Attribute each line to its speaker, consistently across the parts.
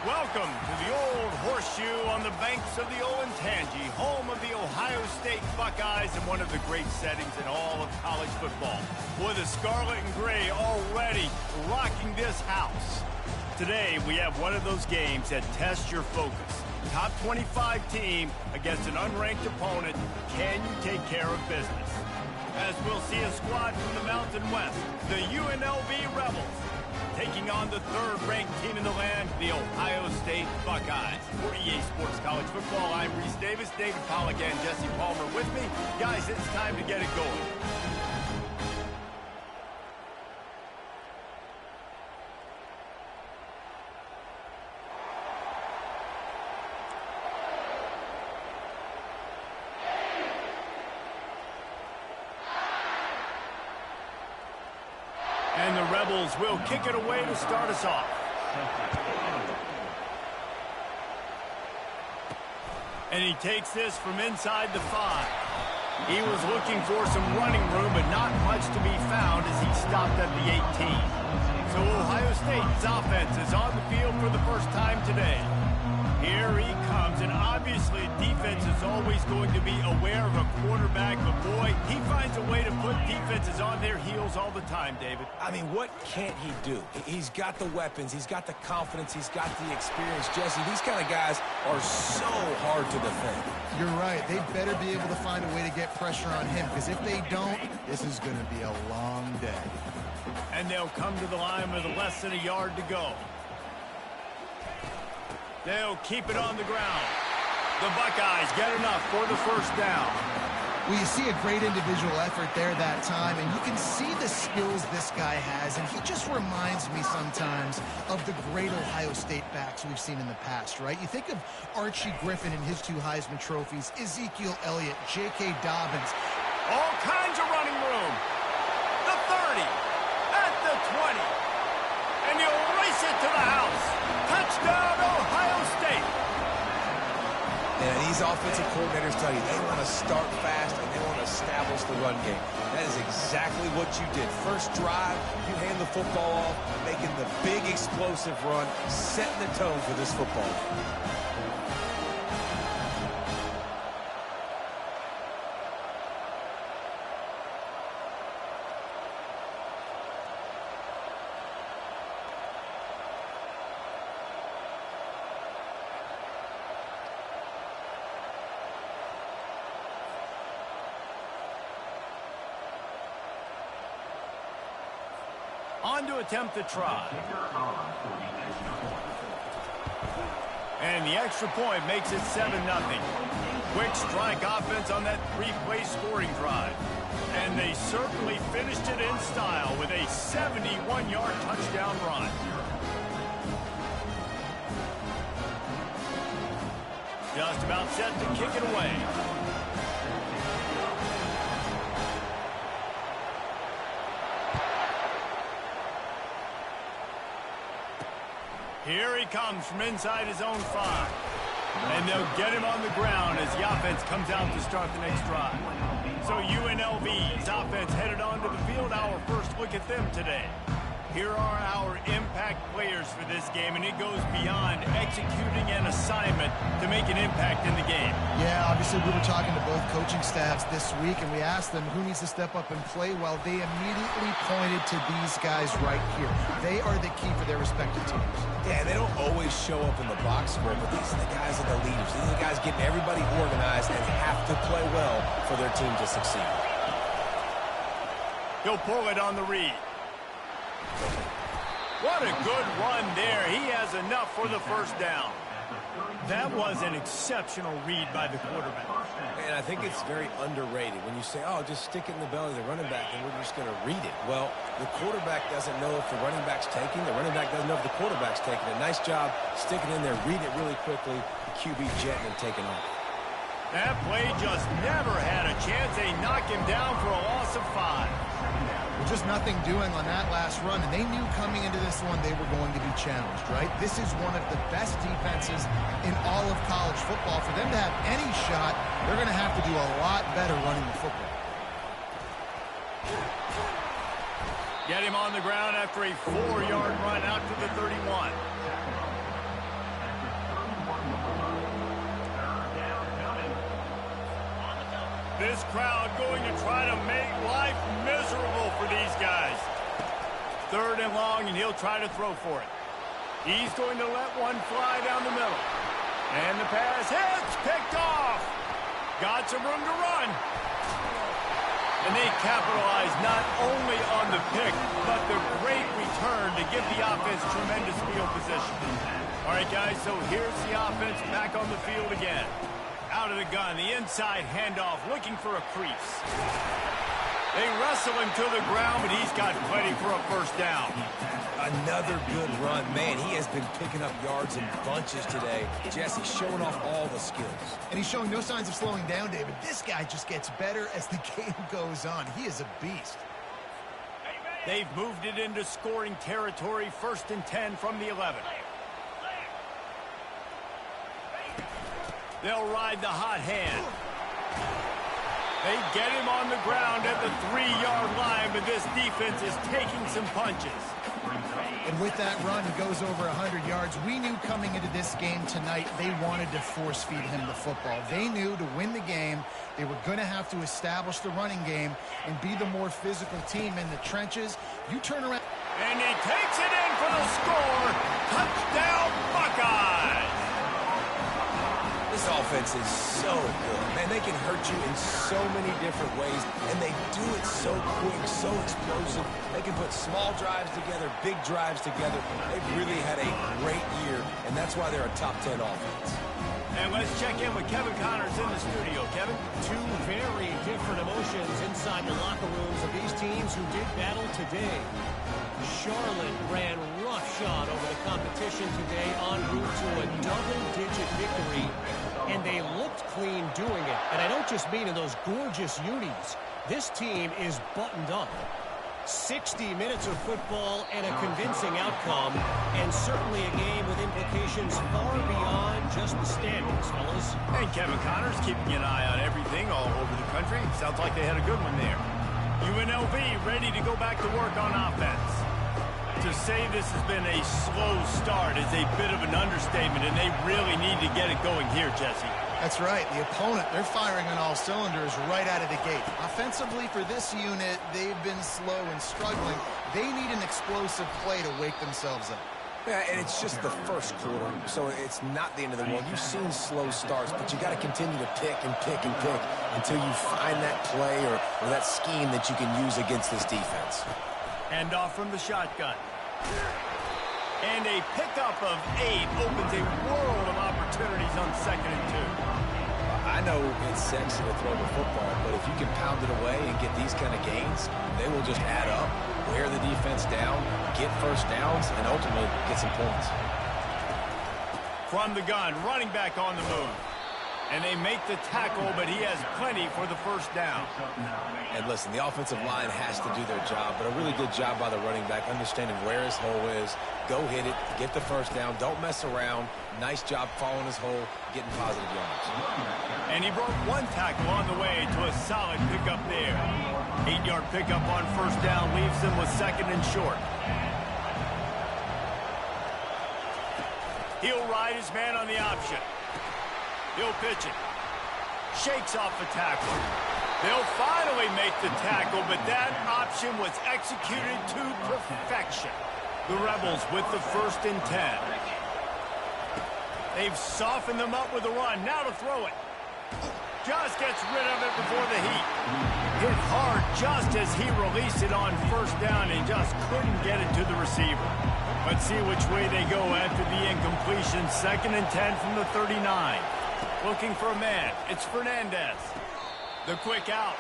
Speaker 1: Welcome to the Old Horseshoe on the banks of the Olentangy, home of the Ohio State Buckeyes and one of the great settings in all of college football. Boy, the scarlet and gray already rocking this house. Today, we have one of those games that tests your focus. Top 25 team against an unranked opponent. Can you take care of business? As we'll see a squad from the Mountain West, the UNLV Rebels, taking on the third-ranked team in the land, the Ohio State Buckeyes. For EA Sports College Football, I'm Reese Davis, David Pollack, and Jesse Palmer with me. Guys, it's time to get it going. And the Rebels will kick it away to start us off. And he takes this from inside the 5. He was looking for some running room, but not much to be found as he stopped at the 18. So Ohio State's offense is on the field for the first time today. Here he comes, and obviously defense is always going to be aware of a quarterback, but boy, he finds a way to put defenses on their heels all the time, David.
Speaker 2: I mean, what can't he do? He's got the weapons, he's got the confidence, he's got the experience. Jesse, these kind of guys are so hard to defend.
Speaker 3: You're right. They better be able to find a way to get pressure on him, because if they don't, this is going to be a long day.
Speaker 1: And they'll come to the line with less than a yard to go. They'll keep it on the ground. The Buckeyes get enough for the first down.
Speaker 3: Well, you see a great individual effort there that time, and you can see the skills this guy has, and he just reminds me sometimes of the great Ohio State backs we've seen in the past, right? You think of Archie Griffin and his 2 Heisman trophies, Ezekiel Elliott, J.K. Dobbins.
Speaker 1: All kinds of running room. The 30, at the 20, and you'll race it to the house. Touchdown, Ohio State.
Speaker 2: And these offensive coordinators tell you they want to start fast and they want to establish the run game. That is exactly what you did. First drive, you hand the football off, making the big explosive run, setting the tone for this football game.
Speaker 1: On to attempt the try. And the extra point makes it 7-0. Quick strike offense on that 3-play scoring drive. And they certainly finished it in style with a 71-yard touchdown run. Just about set to kick it away. Here he comes from inside his own 5. And they'll get him on the ground as the offense comes out to start the next drive. So UNLV's offense headed onto the field. Our first look at them today. Here are our impact players for this game, and it goes beyond executing an assignment to make an impact in the game.
Speaker 3: Yeah, obviously we were talking to both coaching staffs this week, and we asked them who needs to step up and play well. They immediately pointed to these guys right here. They are the key for their respective teams.
Speaker 2: Yeah, they don't always show up in the box score, but these are the guys that are the leaders. These are the guys getting everybody organized and have to play well for their team to succeed.
Speaker 1: He'll pull it on the read. What a good run there. He has enough for the first down. That was an exceptional read by the quarterback.
Speaker 2: And I think it's very underrated when you say, oh, just stick it in the belly of the running back and we're just going to read it. Well, the quarterback doesn't know if the running back's taking. The running back doesn't know if the quarterback's taking. A nice job sticking in there, reading it really quickly, the QB jetting and taking off.
Speaker 1: That play just never had a chance. They knock him down for a loss of 5.
Speaker 3: Just nothing doing on that last run, and they knew coming into this one they were going to be challenged, right? This is one of the best defenses in all of college football. For them to have any shot, they're going to have to do a lot better running the football. Get him on the ground after a 4-yard run out to the 31.
Speaker 1: This crowd going to try to make life miserable for these guys. 3rd and long, and he'll try to throw for it. He's going to let one fly down the middle. And the pass hits, picked off. Got some room to run. And they capitalize not only on the pick, but the great return to give the offense tremendous field position. All right, guys, so here's the offense back on the field again. Out of the gun, the inside handoff, looking for a crease. They wrestle him to the ground, but he's got plenty for a first down.
Speaker 2: Another good run. Man, he has been picking up yards in bunches today. Jesse showing off all the skills.
Speaker 3: And he's showing no signs of slowing down, David. This guy just gets better as the game goes on. He is a beast.
Speaker 1: They've moved it into scoring territory, 1st and 10 from the 11. They'll ride the hot hand. They get him on the ground at the 3-yard line, but this defense is taking some punches.
Speaker 3: And with that run, he goes over 100 yards. We knew coming into this game tonight, they wanted to force feed him the football. They knew to win the game, they were going to have to establish the running game and be the more physical team in the trenches. You turn around.
Speaker 1: And he takes it in for the score. Touchdown, Buckeyes.
Speaker 2: This offense is so good. Man, they can hurt you in so many different ways, and they do it so quick, so explosive. They can put small drives together, big drives together. They've really had a great year, and that's why they're a top 10 offense.
Speaker 1: And let's check in with Kevin Connors in the studio. Kevin?
Speaker 4: Two very different emotions inside the locker rooms of these teams who did battle today. Charlotte ran roughshod over the competition today en route to a double-digit victory, and they looked clean doing it. And I don't just mean in those gorgeous unis. This team is buttoned up. 60 minutes of football and a convincing outcome, and certainly a game with implications far beyond just the standings, fellas.
Speaker 1: And Kevin Connors keeping an eye on everything all over the country. Sounds like they had a good one there. UNLV ready to go back to work on offense. To say this has been a slow start is a bit of an understatement, and they really need to get it going here, Jesse.
Speaker 3: That's right. The opponent, they're firing on all cylinders right out of the gate. Offensively for this unit, they've been slow and struggling. They need an explosive play to wake themselves up.
Speaker 2: Yeah, and it's just the first quarter, so it's not the end of the world. You've seen slow starts, but you got to continue to pick and pick and pick until you find that play or that scheme that you can use against this defense.
Speaker 1: Hand off from the shotgun. And a pickup of 8 opens a world of opportunities on 2nd and 2.
Speaker 2: I know it's sexy to throw the football, but if you can pound it away and get these kind of gains, they will just add up, wear the defense down, get first downs, and ultimately get some points.
Speaker 1: From the gun, running back on the move. And they make the tackle, but he has plenty for the first down.
Speaker 2: And listen, the offensive line has to do their job, but a really good job by the running back, understanding where his hole is. Go hit it, get the first down, don't mess around. Nice job following his hole, getting positive yards.
Speaker 1: And he broke one tackle on the way to a solid pickup there. 8-yard pickup on first down leaves them with 2nd and short. He'll ride his man on the option. He'll pitch it. Shakes off the tackle. They'll finally make the tackle, but that option was executed to perfection. The Rebels with the 1st and 10. They've softened them up with a run. Now to throw it. Just gets rid of it before the heat. Hit hard just as he released it on first down and just couldn't get it to the receiver. Let's see which way they go after the incompletion. 2nd and 10 from the 39. Looking for a man. It's Fernandez. The quick out.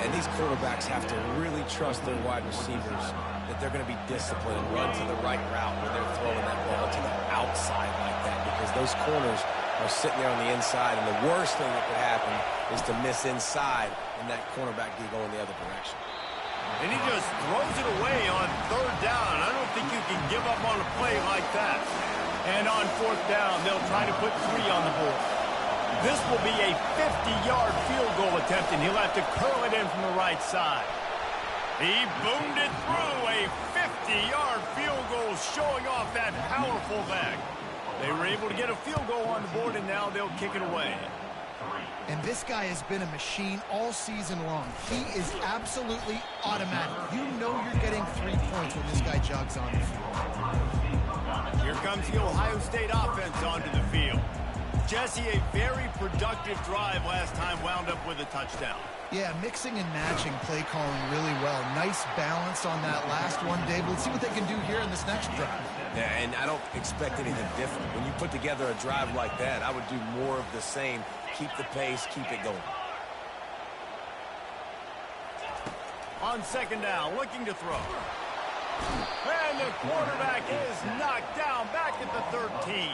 Speaker 2: And these quarterbacks have to really trust their wide receivers that they're going to be disciplined and run to the right route when they're throwing that ball to the outside like that, because those corners are sitting there on the inside, and the worst thing that could happen is to miss inside and that cornerback do go in the other direction.
Speaker 1: And he just throws it away on 3rd down. I don't think you can give up on a play like that. And on 4th down, they'll try to put 3 on the board. This will be a 50-yard field goal attempt, and he'll have to curl it in from the right side. He boomed it through. A 50-yard field goal showing off that powerful leg. They were able to get a field goal on the board, and now they'll kick it away.
Speaker 3: And this guy has been a machine all season long. He is absolutely automatic. You know you're getting 3 points when this guy jogs on the field.
Speaker 1: Here comes the Ohio State offense onto the field. Jesse, a very productive drive last time wound up with a touchdown.
Speaker 3: Yeah, mixing and matching play calling really well. Nice balance on that last one, Dave. Let's see what they can do here in this next drive.
Speaker 2: Yeah, and I don't expect anything different. When you put together a drive like that, I would do more of the same. Keep the pace, keep it going.
Speaker 1: On second down, looking to throw. And the quarterback is knocked down back at the 13.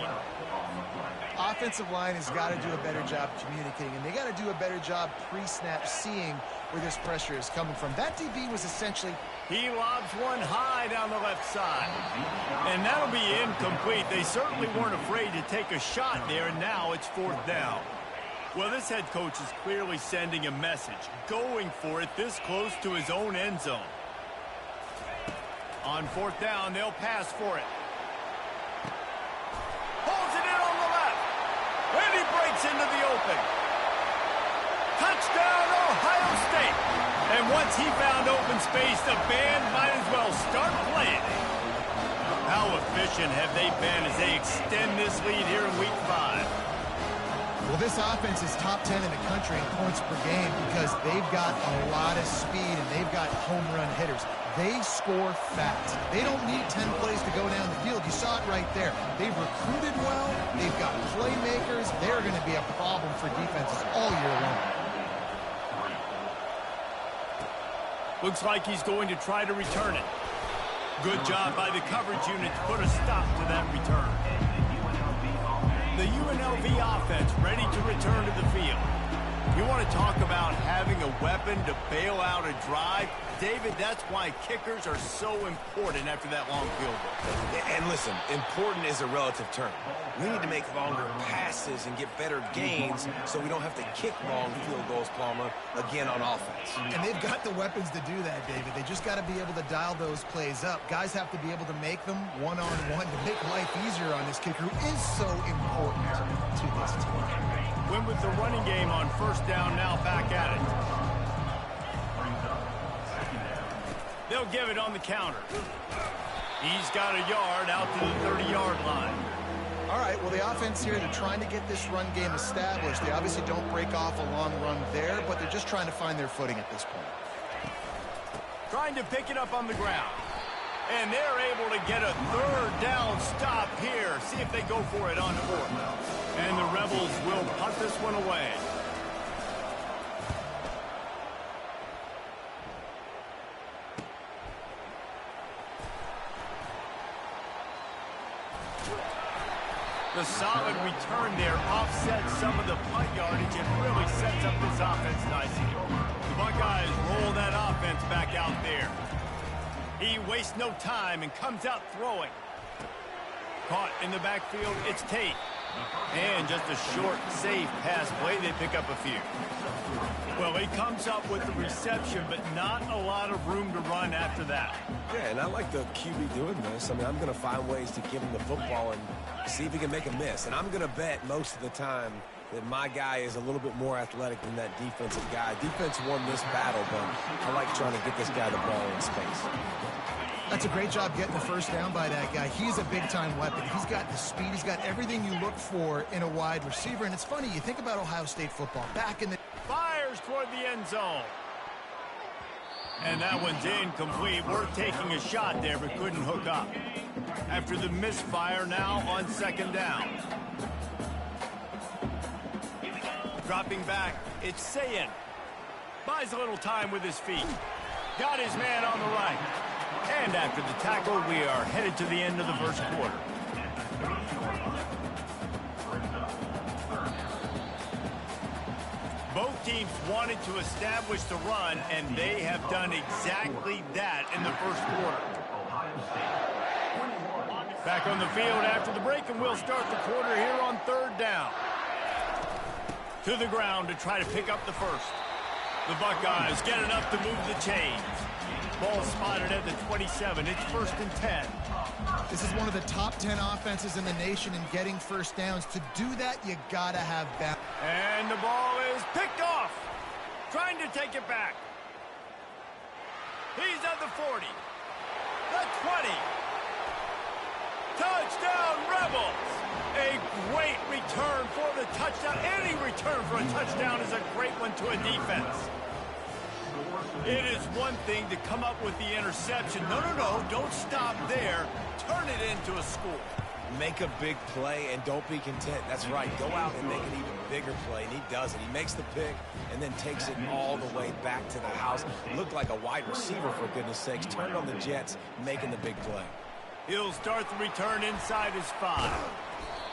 Speaker 3: Offensive line has got to do a better job communicating, and they got to do a better job pre-snap seeing where this pressure is coming from. That DB was essentially...
Speaker 1: He lobs one high down the left side. And that'll be incomplete. They certainly weren't afraid to take a shot there, and now it's fourth down. Well, this head coach is clearly sending a message, going for it this close to his own end zone. On fourth down, they'll pass for it. Holds it in on the left. And he breaks into the open. Touchdown, Ohio State. And once he found open space, the band might as well start playing. How efficient have they been as they extend this lead here in Week 5?
Speaker 3: Well, this offense is top 10 in the country in points per game because they've got a lot of speed and they've got home run hitters. They score fast. They don't need 10 plays to go down the field. You saw it right there. They've recruited well. They've got playmakers. They're going to be a problem for defenses all year long.
Speaker 1: Looks like he's going to try to return it. Good job by the coverage unit to put a stop to that return. The UNLV offense ready to return to the field. You want to talk about having a weapon to bail out a drive? David, that's why kickers are so important after that long field goal.
Speaker 2: And listen, important is a relative term. We need to make longer passes and get better gains so we don't have to kick long field goals, Palmer, again on offense.
Speaker 3: And they've got the weapons to do that, David. They just got to be able to dial those plays up. Guys have to be able to make them one-on-one to make life easier on this kicker, who is so important to this team.
Speaker 1: Win with the running game on first down, now back at it. They'll give it on the counter. He's got a yard out to the 30-yard line.
Speaker 3: All right, well, the offense here, they're trying to get this run game established. They obviously don't break off a long run there, but they're just trying to find their footing at this point.
Speaker 1: Trying to pick it up on the ground. And they're able to get a third down stop here. See if they go for it on fourth. And the Rebels will punt this one away. The solid return there offsets some of the punt yardage and really sets up this offense nicely. The Buckeyes roll that offense back out there. He wastes no time and comes out throwing. Caught in the backfield, it's Tate. And just a short, safe pass play, they pick up a few. Well, he comes up with the reception, but not a lot of room to run after that.
Speaker 2: Yeah, and I like the QB doing this. I mean, I'm going to find ways to give him the football and see if he can make a miss. And I'm going to bet most of the time that my guy is a little bit more athletic than that defensive guy. Defense won this battle, but I like trying to get this guy the ball in space.
Speaker 3: That's a great job getting the first down by that guy. He's a big-time weapon. He's got the speed. He's got everything you look for in a wide receiver. And it's funny, you think about Ohio State football. Back in the...
Speaker 1: Fires toward the end zone. And that one's incomplete. Worth taking a shot there, but couldn't hook up. After the misfire, now on second down. Dropping back, it's Sayin. Buys a little time with his feet. Got his man on the right. And after the tackle, we are headed to the end of the first quarter. Both teams wanted to establish the run, and they have done exactly that in the first quarter. Back on the field after the break, and we'll start the quarter here on third down. To the ground to try to pick up the first. The Buckeyes get enough to move the chains. Ball spotted at the 27. It's first and 10.
Speaker 3: This is one of the top 10 offenses in the nation in getting first downs. To do that, you got to have balance.
Speaker 1: And the ball is picked off. Trying to take it back. He's at the 40. The 20. Touchdown, Rebels. A great return for the touchdown. Any return for a touchdown is a great one to a defense. It is one thing to come up with the interception. No, don't stop there. Turn it into a score.
Speaker 2: Make a big play and don't be content. That's right. Go out and make an even bigger play, and he does it. He makes the pick and then takes it all the way back to the house. Looked like a wide receiver, for goodness sakes. Turned on the Jets, making the big play.
Speaker 1: He'll start the return inside his 5.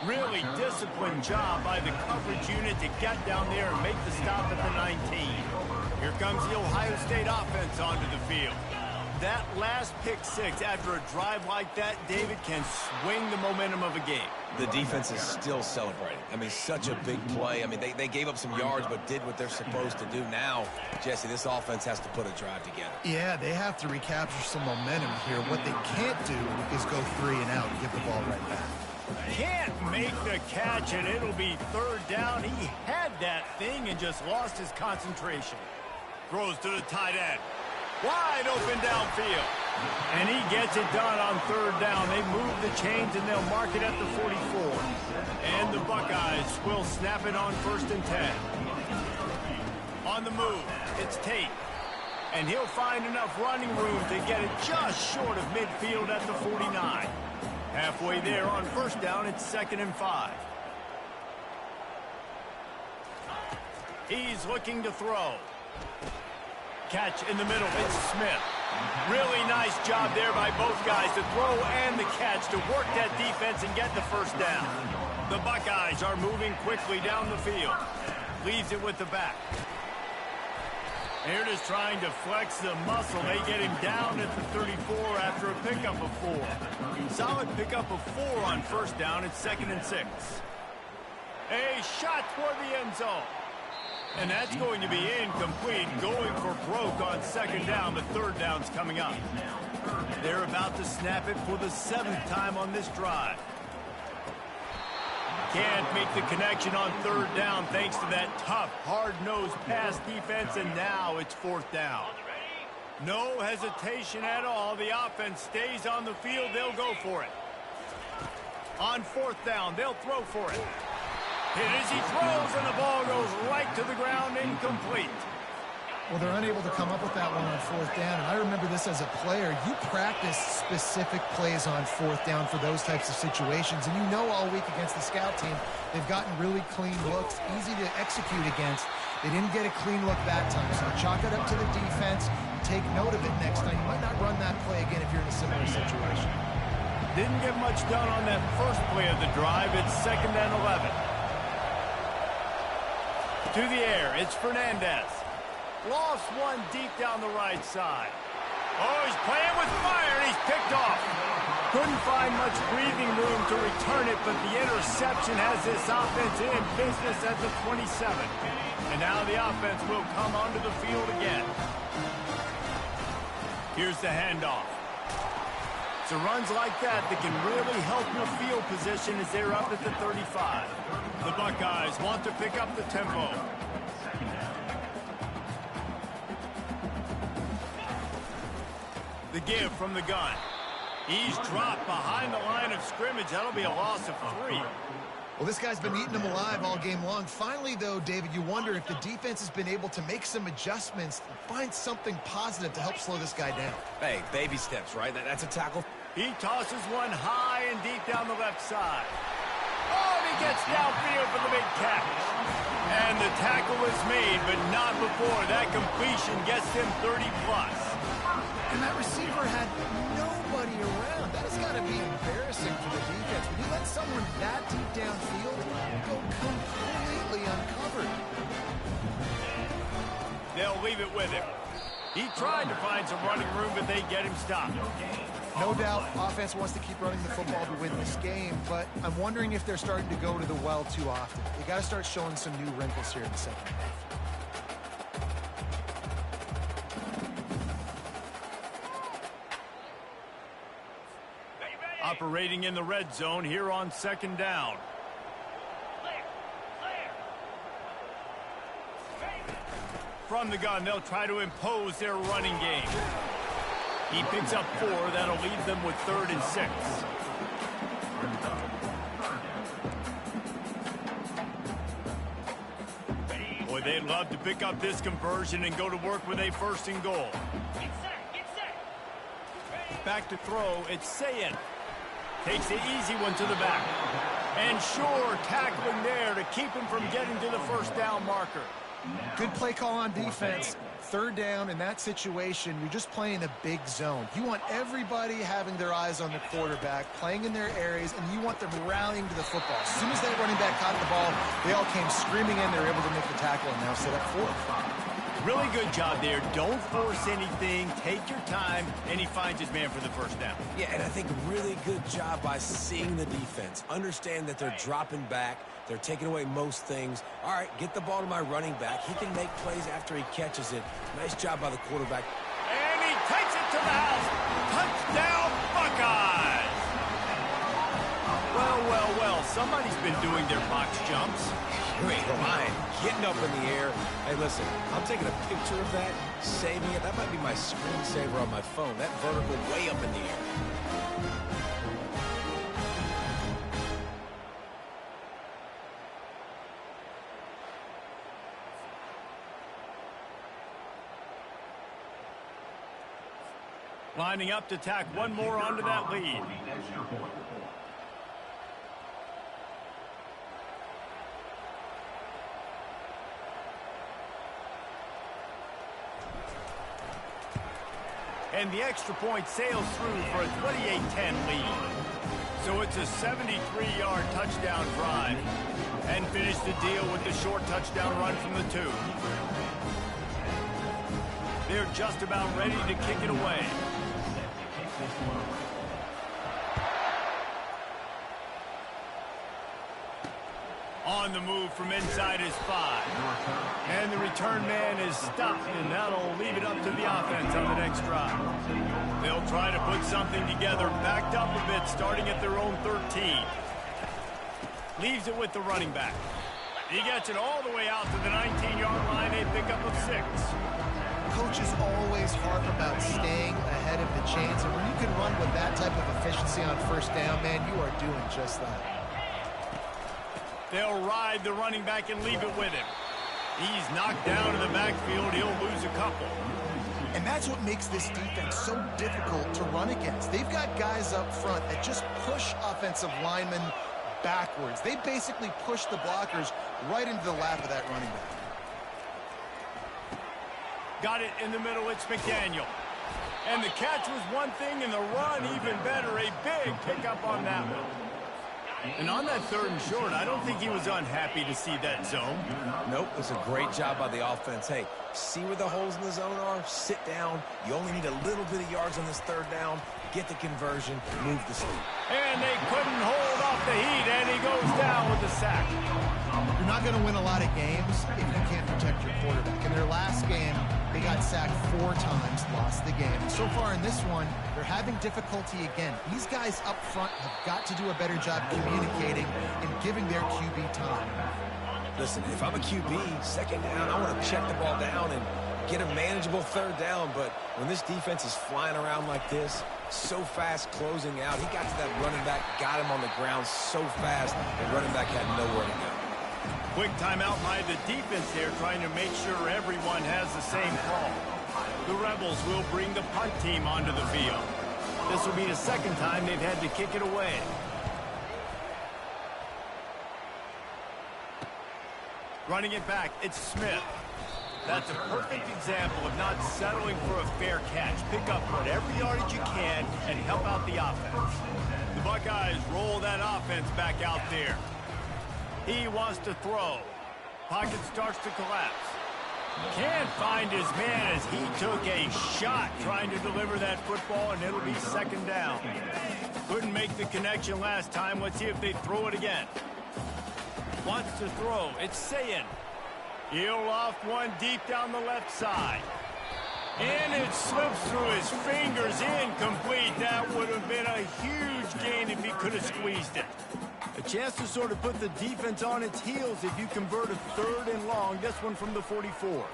Speaker 1: Really disciplined job by the coverage unit to get down there and make the stop at the 19. Here comes the Ohio State offense onto the field. That last pick 6 after a drive like that, David, can swing the momentum of a game.
Speaker 2: The defense is still celebrating. I mean, such a big play. I mean, they gave up some yards but did what they're supposed to do. Now, Jesse, this offense has to put a drive together.
Speaker 3: Yeah, they have to recapture some momentum here. What they can't do is go 3 and out and give the ball right back.
Speaker 1: Can't make the catch, and it'll be 3rd down. He had that thing and just lost his concentration. Throws to the tight end. Wide open downfield. And he gets it done on 3rd down. They move the chains, and they'll mark it at the 44. And the Buckeyes will snap it on 1st and 10. On the move, it's Tate. And he'll find enough running room to get it just short of midfield at the 49. Halfway there on 1st down, it's 2nd and 5. He's looking to throw. Catch in the middle, it's Smith. Really nice job there by both guys to throw and the catch to work that defense and get the 1st down. The Buckeyes are moving quickly down the field. Leaves it with the back. They're just trying to flex the muscle. They get him down at the 34 after a pickup of 4. Solid pickup of 4 on 1st down. It's 2nd and 6. A shot toward the end zone. And that's going to be incomplete. Going for broke on 2nd down. The 3rd down's coming up. They're about to snap it for the 7th time on this drive. Can't make the connection on 3rd down thanks to that tough, hard-nosed pass defense, and now it's 4th down. No hesitation at all. The offense stays on the field. They'll go for it. On 4th down, they'll throw for it. Hit as he throws, and the ball goes right to the ground, incomplete.
Speaker 3: Well, they're unable to come up with that one on 4th down, and I remember this as a player. You practice specific plays on 4th down for those types of situations, and you know all week against the scout team, they've gotten really clean looks, easy to execute against. They didn't get a clean look that time, so you chalk it up to the defense. You take note of it next time. You might not run that play again if you're in a similar situation.
Speaker 1: Didn't get much done on that first play of the drive. It's 2nd and 11. To the air, it's Fernandez. Lost one deep down the right side. Oh, he's playing with fire, and he's picked off. Couldn't find much breathing room to return it, but the interception has this offense in business at the 27. And now the offense will come onto the field again. Here's the handoff. So runs like that can really help your field position as they're up at the 35. The Buckeyes want to pick up the tempo. The give from the gun. He's dropped behind the line of scrimmage. That'll be a loss of 3.
Speaker 3: Well, this guy's been eating them alive all game long. Finally, though, David, you wonder if the defense has been able to make some adjustments, find something positive to help slow this guy down.
Speaker 2: Hey, baby steps, right? That's a tackle.
Speaker 1: He tosses one high and deep down the left side. Oh, and he gets downfield for the big catch. And the tackle is made, but not before. That completion gets him 30-plus.
Speaker 3: And that receiver had nobody around. That has got to be embarrassing for the defense. When you let someone that deep downfield go completely uncovered.
Speaker 1: They'll leave it with him. He tried to find some running room, but they get him stopped.
Speaker 3: No doubt, offense wants to keep running the football to win this game, but I'm wondering if they're starting to go to the well too often. They got to start showing some new wrinkles here in the second half.
Speaker 1: Operating in the red zone here on 2nd down. From the gun, they'll try to impose their running game. He picks up 4. That'll leave them with 3rd and 6. Boy, they'd love to pick up this conversion and go to work with a 1st and goal. Back to throw. It's Sayin. Takes the easy one to the back. And sure, tackling there to keep him from getting to the 1st down marker.
Speaker 3: Good play call on defense. 3rd down in that situation, you're just playing a big zone. You want everybody having their eyes on the quarterback, playing in their areas, and you want them rallying to the football. As soon as that running back caught the ball, they all came screaming in. They were able to make the tackle and now set up 4th.
Speaker 1: Really good job there. Don't force anything. Take your time, and he finds his man for the 1st down.
Speaker 2: Yeah, and I think really good job by seeing the defense. Understand that they're dropping back. They're taking away most things. All right, get the ball to my running back. He can make plays after he catches it. Nice job by the quarterback.
Speaker 1: And he takes it to the house. Touchdown, Buckeyes! Well, well, well. Somebody's been doing their box jumps.
Speaker 2: You ain't lying. Getting up in the air. Hey, listen, I'm taking a picture of that, saving it. That might be my screensaver on my phone. That vertical way up in the air.
Speaker 1: Lining up to tack one more onto that lead. And the extra point sails through for a 28-10 lead. So it's a 73-yard touchdown drive. And finish the deal with the short touchdown run from the 2. They're just about ready to kick it away. On the move from inside his 5. And the return man is stopped, and that'll leave it up to the offense on the next drive. They'll try to put something together, backed up a bit, starting at their own 13. Leaves it with the running back. He gets it all the way out to the 19-yard line, a pickup of 6.
Speaker 3: Coaches always harp about staying ahead of the chains, and when you can run with that type of efficiency on 1st down, man, you are doing just that.
Speaker 1: They'll ride the running back and leave it with him. He's knocked down in the backfield. He'll lose a couple.
Speaker 3: And that's what makes this defense so difficult to run against. They've got guys up front that just push offensive linemen backwards. They basically push the blockers right into the lap of that running back.
Speaker 1: Got it in the middle. It's McDaniel. And the catch was one thing, and the run even better. A big pickup on that one. And on that 3rd and short, I don't think he was unhappy to see that zone.
Speaker 2: Nope, it's a great job by the offense. Hey, see where the holes in the zone are? Sit down. You only need a little bit of yards on this 3rd down. Get the conversion, move the speed.
Speaker 1: And they couldn't hold off the heat, and he goes down with the sack.
Speaker 3: You're not going to win a lot of games if you can't protect your quarterback. In their last game, they got sacked 4 times, lost the game. So far in this one, they're having difficulty again. These guys up front have got to do a better job communicating and giving their QB time.
Speaker 2: Listen, if I'm a QB, 2nd down, I want to check the ball down and get a manageable 3rd down. But when this defense is flying around like this, so fast closing out, he got to that running back, got him on the ground so fast, and running back had nowhere to go.
Speaker 1: Quick timeout by the defense there, trying to make sure everyone has the same call. The Rebels will bring the punt team onto the field. This will be the 2nd time they've had to kick it away. Running it back, it's Smith. That's a perfect example of not settling for a fair catch. Pick up whatever yardage you can and help out the offense. The Buckeyes roll that offense back out there. He wants to throw. Pocket starts to collapse. Can't find his man as he took a shot trying to deliver that football, and it'll be 2nd down. Couldn't make the connection last time. Let's see if they throw it again. Wants to throw. It's Sayin. He'll loft one deep down the left side. And it slips through his fingers, incomplete. That would have been a huge gain if he could have squeezed it. A chance to sort of put the defense on its heels if you convert a 3rd and long, this one from the 44.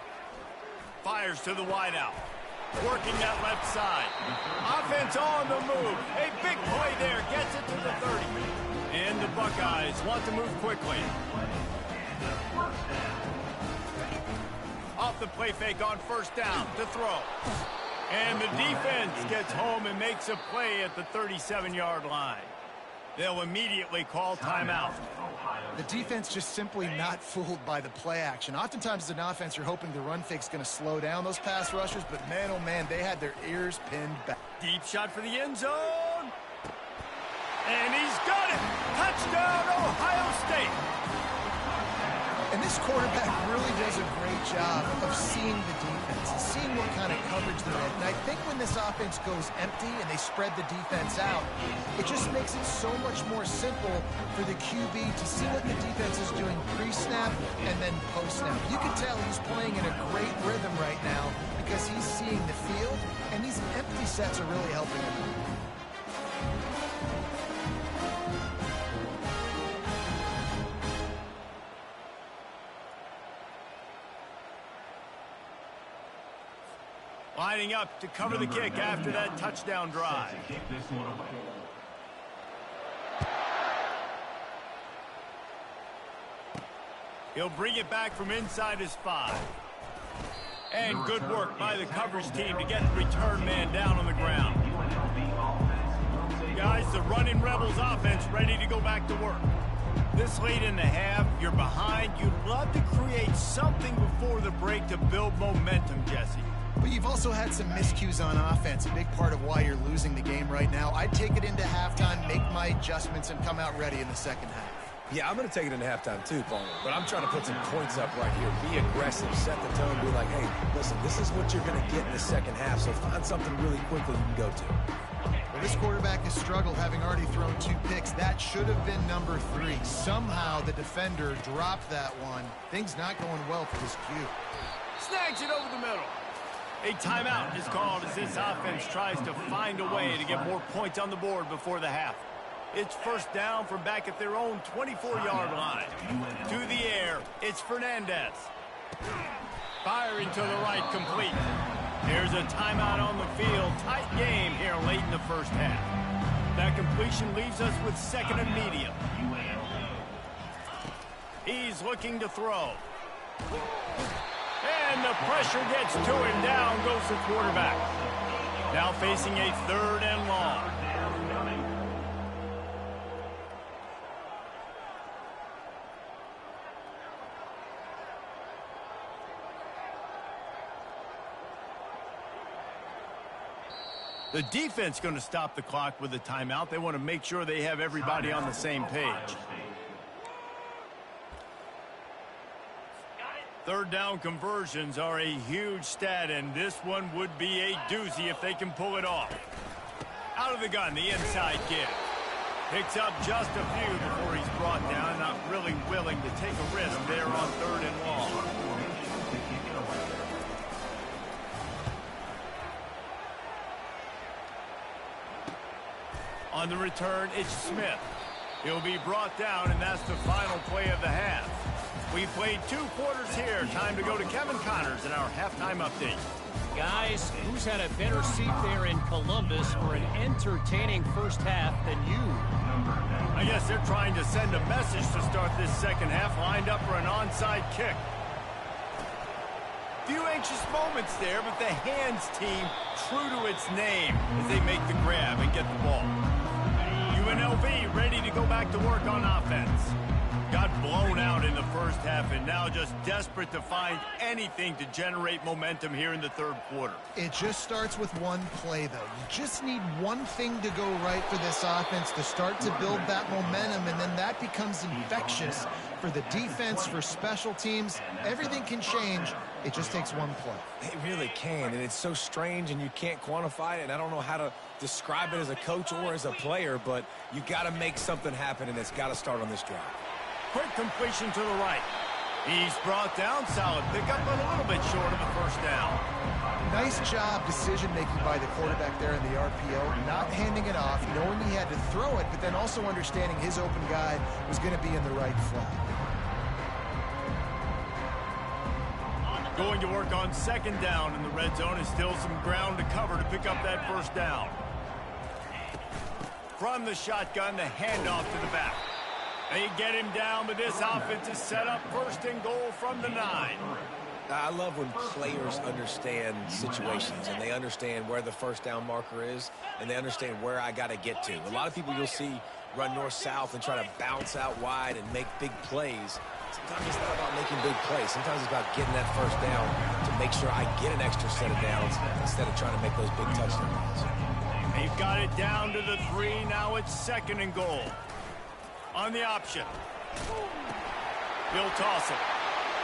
Speaker 1: fires to the wideout. Working that left side. Offense on the move. A big play there. Gets it to the 30. And the Buckeyes want to move quickly. Off the play fake on first down to throw. And the defense gets home and makes a play at the 37-yard line. They'll immediately call timeout.
Speaker 3: The defense just simply not fooled by the play action. Oftentimes as an offense, you're hoping the run fake's going to slow down those pass rushers, but man, oh man, they had their ears pinned back.
Speaker 1: Deep shot for the end zone. And he's got it. Touchdown, Ohio State.
Speaker 3: And this quarterback really does a great job of seeing the defense and seeing what kind of coverage they're in. And I think when this offense goes empty and they spread the defense out, it just makes it so much more simple for the QB to see what the defense is doing pre-snap and then post-snap. You can tell he's playing in a great rhythm right now because he's seeing the field, and these empty sets are really helping him.
Speaker 1: Lining up to cover the kick after that touchdown drive. He'll bring it back from inside his 5. And good work by the coverage team to get the return man down on the ground. Guys, the running Rebels offense ready to go back to work. This late in the half, you're behind. You'd love to create something before the break to build momentum, Jesse.
Speaker 3: But you've also had some miscues on offense, a big part of why you're losing the game right now. I'd take it into halftime, make my adjustments, and come out ready in the second half.
Speaker 2: Yeah, I'm going to take it into halftime too, Paul. But I'm trying to put some points up right here. Be aggressive, set the tone, be like, hey, listen, this is what you're going to get in the second half, so find something really quickly you can go to.
Speaker 3: Well, this quarterback has struggled, having already thrown 2 picks. That should have been number 3. Somehow the defender dropped that one. Things not going well for this Q.
Speaker 1: Snags it over the middle. A timeout is called as this offense tries to find a way to get more points on the board before the half. It's first down from back at their own 24-yard line. To the air, it's Fernandez. Firing to the right, complete. Here's a timeout on the field. Tight game here late in the first half. That completion leaves us with second and medium. He's looking to throw. And the pressure gets to him. Down goes the quarterback. Now facing a 3rd and long. The defense going to stop the clock with a timeout. They want to make sure they have everybody on the same page. 3rd down conversions are a huge stat, and this one would be a doozy if they can pull it off. Out of the gun, the inside give. Picks up just a few before he's brought down. Not really willing to take a risk there on 3rd and long. On the return, it's Smith. He'll be brought down, and that's the final play of the half. We played 2 quarters here. Time to go to Kevin Connors in our halftime update.
Speaker 4: Guys, who's had a better seat there in Columbus for an entertaining first half than you?
Speaker 1: I guess they're trying to send a message to start this second half, lined up for an onside kick. Few anxious moments there, but the hands team true to its name as they make the grab and get the ball. UNLV ready to go back to work on offense. Got blown out in the first half and now just desperate to find anything to generate momentum here in the 3rd quarter.
Speaker 3: It just starts with one play, though. You just need one thing to go right for this offense to start to build that momentum, and then that becomes infectious for the defense, for special teams. Everything can change. It just takes one play.
Speaker 2: It really can, and it's so strange, and you can't quantify it, and I don't know how to describe it as a coach or as a player, but you got to make something happen, and it's got to start on this drive.
Speaker 1: Quick completion to the right. He's brought down. Solid pickup, but a little bit short of the first down.
Speaker 3: Nice job decision-making by the quarterback there in the RPO, not handing it off, knowing he had to throw it, but then also understanding his open guy was going to be in the right flat.
Speaker 1: Going to work on second down in the red zone, and still some ground to cover to pick up that first down. From the shotgun, the handoff to the back. They get him down, but this offense is set up first and goal from the 9.
Speaker 2: I love when players understand situations and they understand where the first down marker is and they understand where I got to get to. A lot of people you'll see run north-south and try to bounce out wide and make big plays. Sometimes it's not about making big plays. Sometimes it's about getting that first down to make sure I get an extra set of downs instead of trying to make those big touchdowns.
Speaker 1: They've got it down to the 3. Now it's second and goal. On the option. He'll toss it.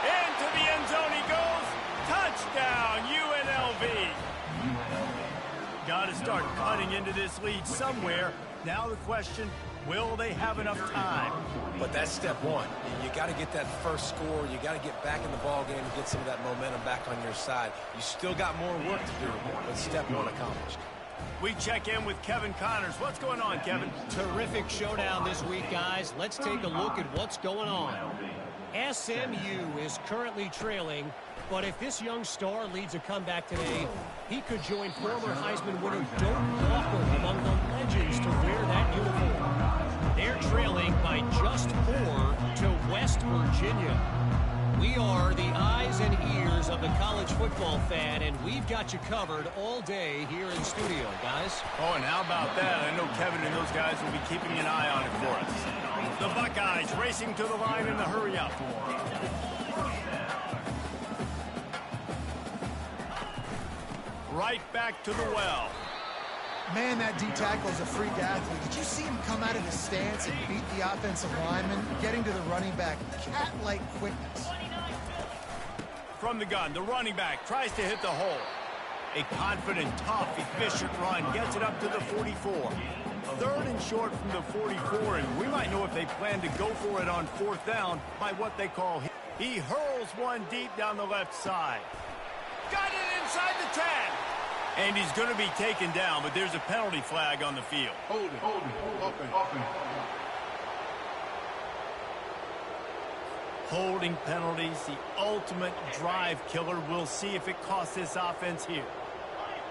Speaker 1: Into the end zone he goes. Touchdown, UNLV. Got to start cutting into this lead somewhere. Now the question, will they have enough time?
Speaker 2: But that's step one. You got to get that first score. You got to get back in the ball game and get some of that momentum back on your side. You still got more work to do, but step one accomplished.
Speaker 1: We check in with Kevin Connors. What's going on, Kevin?
Speaker 4: Terrific showdown this week, guys. Let's take a look at what's going on. SMU is currently trailing, but if this young star leads a comeback today, he could join former Heisman winner Doak Walker among the legends to wear that uniform. They're trailing by just 4 to West Virginia. We are the eyes and ears of the college football fan, and we've got you covered all day here in studio, guys.
Speaker 1: Oh, and how about that? I know Kevin and those guys will be keeping an eye on it for us. The Buckeyes racing to the line in the hurry-up. Right back to the well.
Speaker 3: Man, that D-tackle is a freak athlete. Did you see him come out of his stance and beat the offensive lineman, getting to the running back? Cat-like quickness.
Speaker 1: From the gun, the running back tries to hit the hole. A confident, tough, efficient run gets it up to the 44. Third and short from the 44, and we might know if they plan to go for it on fourth down by what they call. He hurls one deep down the left side. Got it inside the 10. And he's going to be taken down, but there's a penalty flag on the field.
Speaker 5: Hold it, open.
Speaker 1: Holding penalties, the ultimate drive killer. We'll see if it costs this offense here.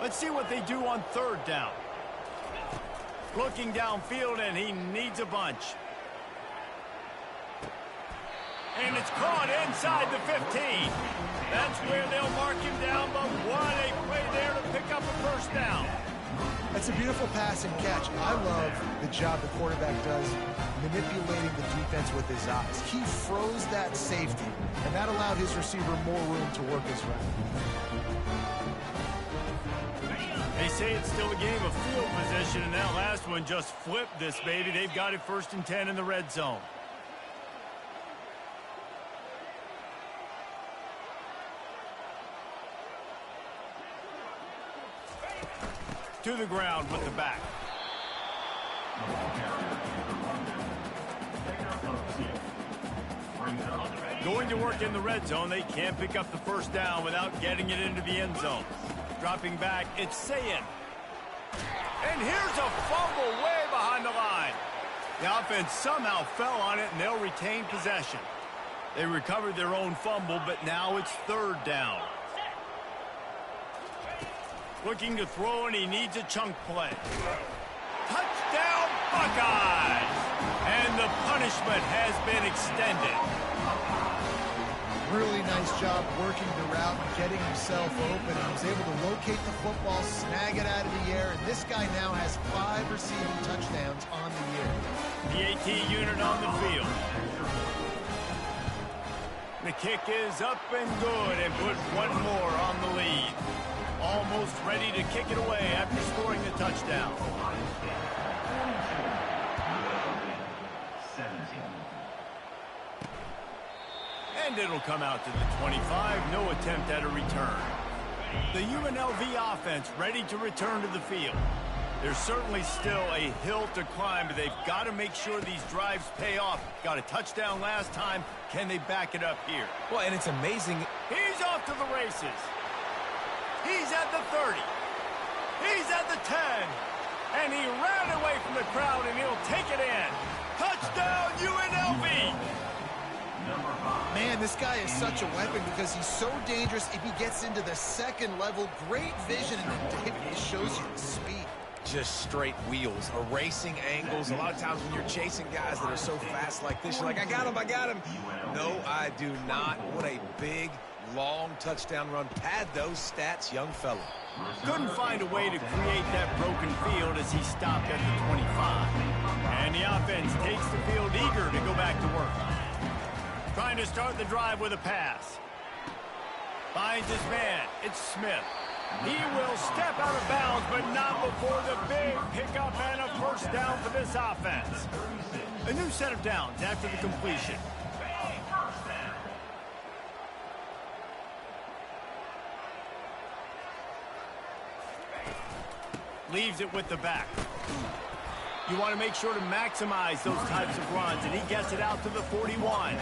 Speaker 1: Let's see what they do on third down. Looking downfield, and he needs a bunch. And it's caught inside the 15. That's where they'll mark him down, but what a play there to pick up a first down.
Speaker 3: That's a beautiful pass and catch. I love the job the quarterback does manipulating the defense with his eyes. He froze that safety, and that allowed his receiver more room to work his route.
Speaker 1: They say it's still a game of field position, and that last one just flipped this baby. They've got it first and 10 in the red zone. To the ground with the back. Going to work in the red zone. They can't pick up the first down without getting it into the end zone. Dropping back, it's Sayin. And here's a fumble way behind the line. The offense somehow fell on it, and they'll retain possession. They recovered their own fumble, but now it's third down. Looking to throw, and he needs a chunk play. Touchdown, Buckeyes! And the punishment has been extended.
Speaker 3: Really nice job working the route and getting himself open. He was able to locate the football, snag it out of the air, and this guy now has 5 receiving touchdowns on the year.
Speaker 1: The AT unit on the field. The kick is up and good, and put one more on the lead. Almost ready to kick it away after scoring the touchdown. And it'll come out to the 25. No attempt at a return. The UNLV offense ready to return to the field. There's certainly still a hill to climb, but they've got to make sure these drives pay off. Got a touchdown last time. Can they back it up here?
Speaker 2: Well, and it's amazing.
Speaker 1: He's off to the races. He's at the 30. He's at the 10. And he ran away from the crowd, and he'll take it in. Touchdown, UNLV.
Speaker 3: Man, this guy is such a weapon because he's so dangerous if he gets into the second level. Great vision, and then David shows you the speed.
Speaker 2: Just straight wheels, erasing angles. A lot of times when you're chasing guys that are so fast like this, you're like, I got him. No, I do not. What a big, long touchdown run. Pad those stats, young fella.
Speaker 1: Couldn't find a way to create that broken field as he stopped at the 25. And the offense takes the field eager to go back to work. Trying to start the drive with a pass. Finds his man. It's Smith. He will step out of bounds, but not before the big pickup and a first down for this offense. A new set of downs after the completion. Leaves it with the back. You want to make sure to maximize those types of runs, and he gets it out to the 41.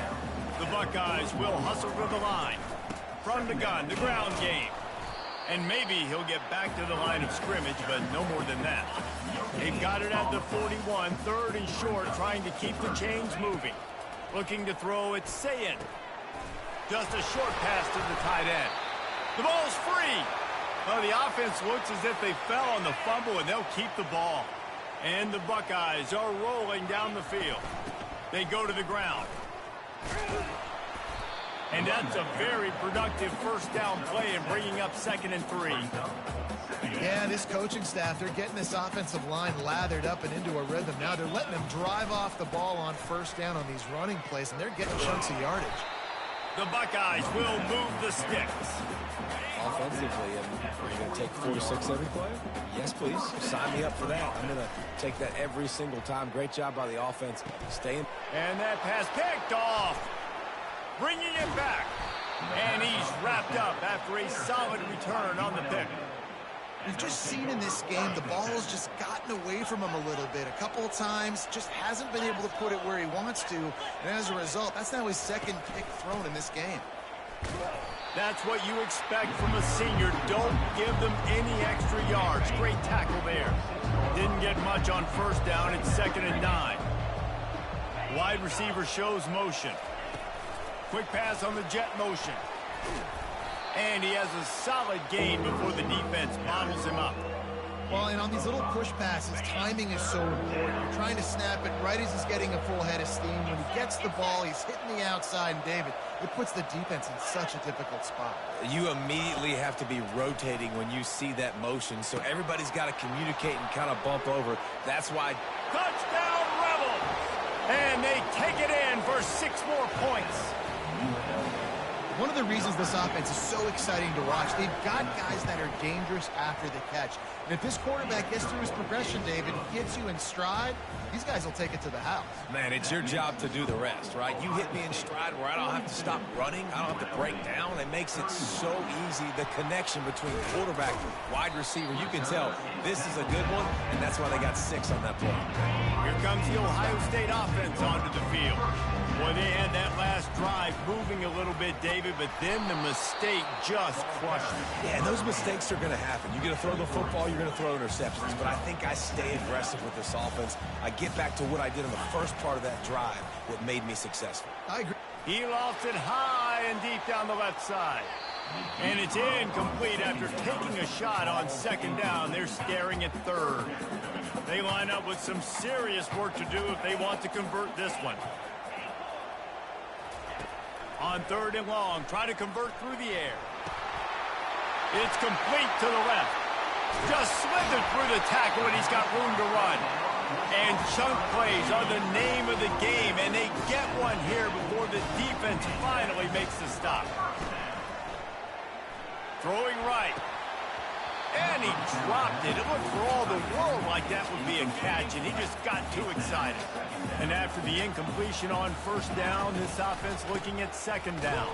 Speaker 1: The Buckeyes will hustle to the line. From the gun, the ground game. And maybe he'll get back to the line of scrimmage, but no more than that. They've got it at the 41, third and short, trying to keep the chains moving. Looking to throw, it's Sayin. Just a short pass to the tight end. The ball's free. Well, the offense looks as if they fell on the fumble, and they'll keep the ball. And the Buckeyes are rolling down the field. They go to the ground. And that's a very productive first down play and bringing up 2nd and 3.
Speaker 3: Yeah, this coaching staff, they're getting this offensive line lathered up and into a rhythm. Now they're letting them drive off the ball on first down on these running plays, and they're getting chunks of yardage.
Speaker 1: The Buckeyes will move the sticks.
Speaker 2: Offensively, and are you going to take 4 to 6 every play? Yes, please. Sign me up for that. I'm going to take that every single time. Great job by the offense. Staying.
Speaker 1: And that pass picked off. Bringing it back. And he's wrapped up after a solid return on the pick.
Speaker 3: We've just seen in this game the ball has just gotten away from him a little bit. A couple of times, just hasn't been able to put it where he wants to. And as a result, that's now his 2nd pick thrown in this game.
Speaker 1: That's what you expect from a senior. Don't give them any extra yards. Great tackle there. Didn't get much on first down. It's 2nd and 9. Wide receiver shows motion. Quick pass on the jet motion. And he has a solid gain before the defense bottles him up.
Speaker 3: Well, and on these little push passes, timing is so important. You're trying to snap it right as he's getting a full head of steam. When he gets the ball, he's hitting the outside, and David, it puts the defense in such a difficult spot.
Speaker 2: You immediately have to be rotating when you see that motion, so everybody's got to communicate and kind of bump over. That's why.
Speaker 1: Touchdown, Rebels! And they take it in for 6 more points.
Speaker 3: One of the reasons this offense is so exciting to watch, they've got guys that are dangerous after the catch. And if this quarterback gets through his progression, David, gets you in stride, these guys will take it to the house.
Speaker 2: Man, it's your job to do the rest, right? You hit me in stride where I don't have to stop running. I don't have to break down. It makes it so easy, the connection between quarterback and wide receiver. You can tell this is a good one, and that's why they got 6 on that play.
Speaker 1: Here comes the Ohio State offense onto the field. Boy, they had that last drive moving a little bit, David, but then the mistake just crushed them.
Speaker 2: Yeah, and those mistakes are going to happen. You're going to throw the football, you're going to throw interceptions, but I think I stay aggressive with this offense. I get back to what I did in the first part of that drive, what made me successful.
Speaker 3: I agree.
Speaker 1: He lofts it high and deep down the left side. And it's incomplete after taking a shot on 2nd down. They're staring at 3rd. They line up with some serious work to do if they want to convert this one. On 3rd and long, try to convert through the air. It's complete to the left. Just slithered through the tackle, and he's got room to run. And chunk plays are the name of the game, and they get one here before the defense finally makes the stop. Throwing right. And he dropped it. It looked for all the world like that would be a catch, and he just got too excited. And after the incompletion on 1st down, this offense looking at 2nd down.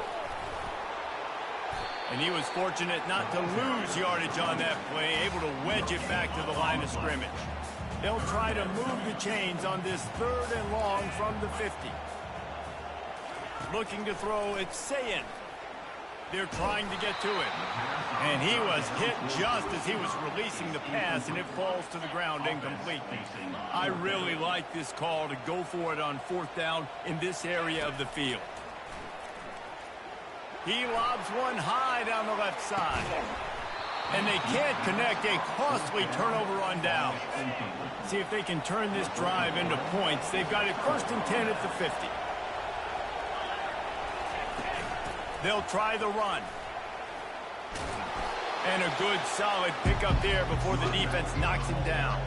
Speaker 1: And he was fortunate not to lose yardage on that play, able to wedge it back to the line of scrimmage. They'll try to move the chains on this 3rd and long from the 50. Looking to throw, it's Sayin. They're trying to get to it. And he was hit just as he was releasing the pass, and it falls to the ground incomplete. I really like this call to go for it on 4th down in this area of the field. He lobs one high down the left side. And they can't connect a costly turnover on down. See if they can turn this drive into points. They've got it 1st and 10 at the 50. They'll try the run. And a good solid pickup there before the defense knocks him down.